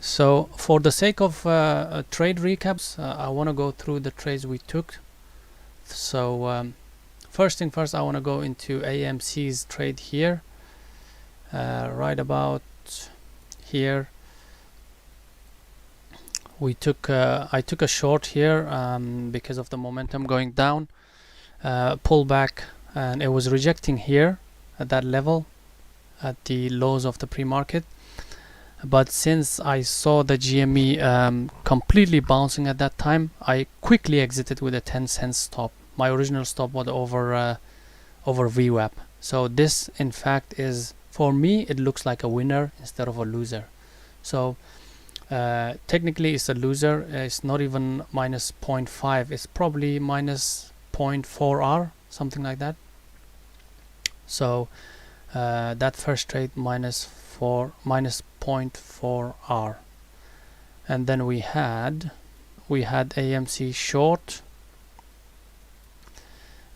So for the sake of trade recaps, I want to go through the trades we took. So first thing first, I want to go into AMC's trade here, right about here. We took I took a short here because of the momentum going down, pull back, and it was rejecting here at that level at the lows of the pre-market. But since I saw the GME completely bouncing at that time, I quickly exited with a 10-cent stop. My original stop was over VWAP. So this, in fact, is, for me, it looks like a winner instead of a loser. So technically, it's a loser. It's not even minus 0.5. It's probably minus 0.4 R, something like that. So that first trade minus 0.4 R, and then we had AMC short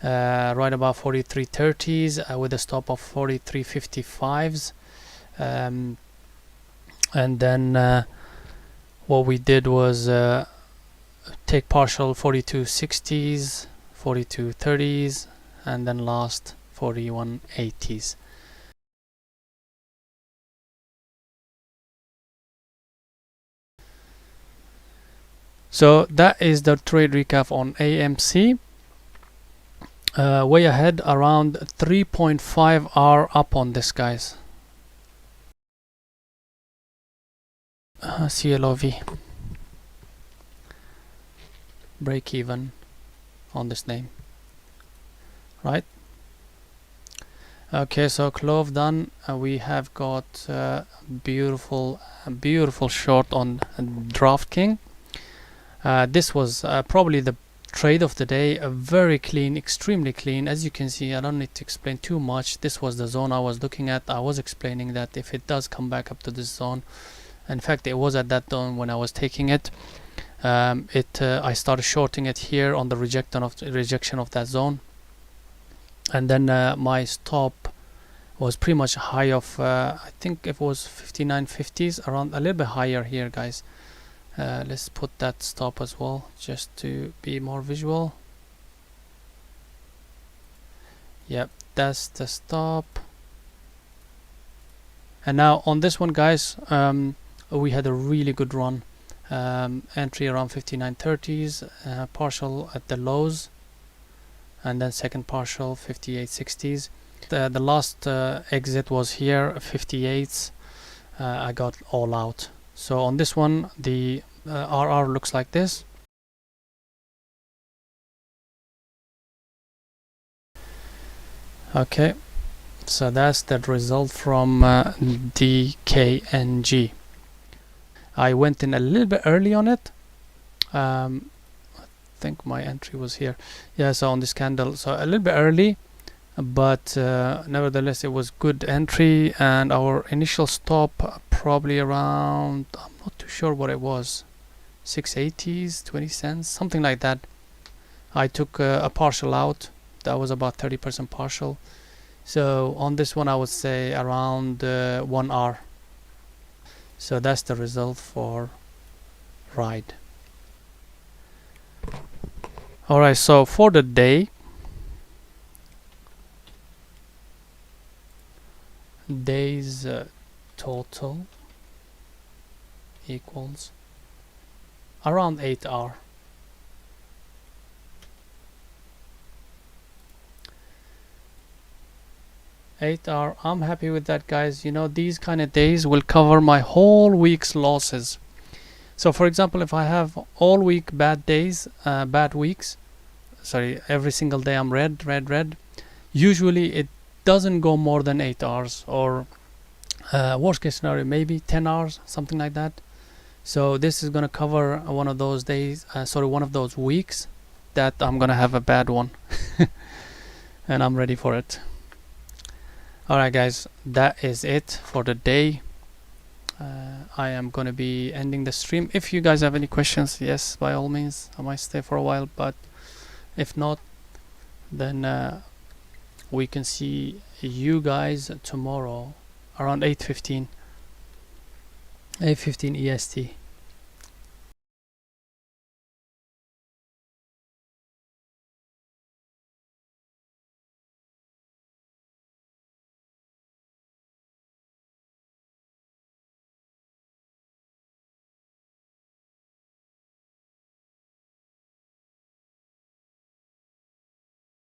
right about 43.30s with a stop of 43.55s, and then what we did was take partial 42.60s, 42.30s, and then last 41.80s. So that is the trade recap on AMC. Way ahead, around 3.5 R up on this, guys. CLOV break even on this name, right? Okay, so clove done. We have got beautiful short on DraftKings. This was probably the trade of the day. Very clean, extremely clean. As you can see, I don't need to explain too much. This was the zone I was looking at. I was explaining that if it does come back up to this zone, in fact it was at that zone when I was taking it, I started shorting it here on the rejection of that zone, and then my stop was pretty much high of I think it was 59.50s, around a little bit higher here, guys. Let's put that stop as well just to be more visual. Yep, that's the stop. And now on this one, guys, we had a really good run. Entry around 59.30s, partial at the lows, and then second partial 58.60s. The last exit was here 58s. I got all out. So on this one, the RR looks like this. Okay, so that's the result from DKNG. I went in a little bit early on it. I think my entry was here. Yeah, so on this candle, so a little bit early, but nevertheless it was good entry, and our initial stop probably around, I'm not too sure what it was, 680s, 20 cents, something like that. I took a partial out. That was about 30% partial. So on this one I would say around 1 R. So that's the result for ride. Alright, so for the day, days total equals around 8 R. I'm happy with that, guys. You know, these kind of days will cover my whole week's losses. So for example, if I have all week bad days, bad weeks, sorry, every single day I'm red, usually it doesn't go more than 8 hours, or worst case scenario maybe 10 hours, something like that. So this is gonna cover one of those days, one of those weeks that I'm gonna have a bad one. And I'm ready for it. Alright guys, that is it for the day. I am going to be ending the stream. If you guys have any questions, yes, by all means, I might stay for a while, but if not, then we can see you guys tomorrow around 8:15. 8:15 EST.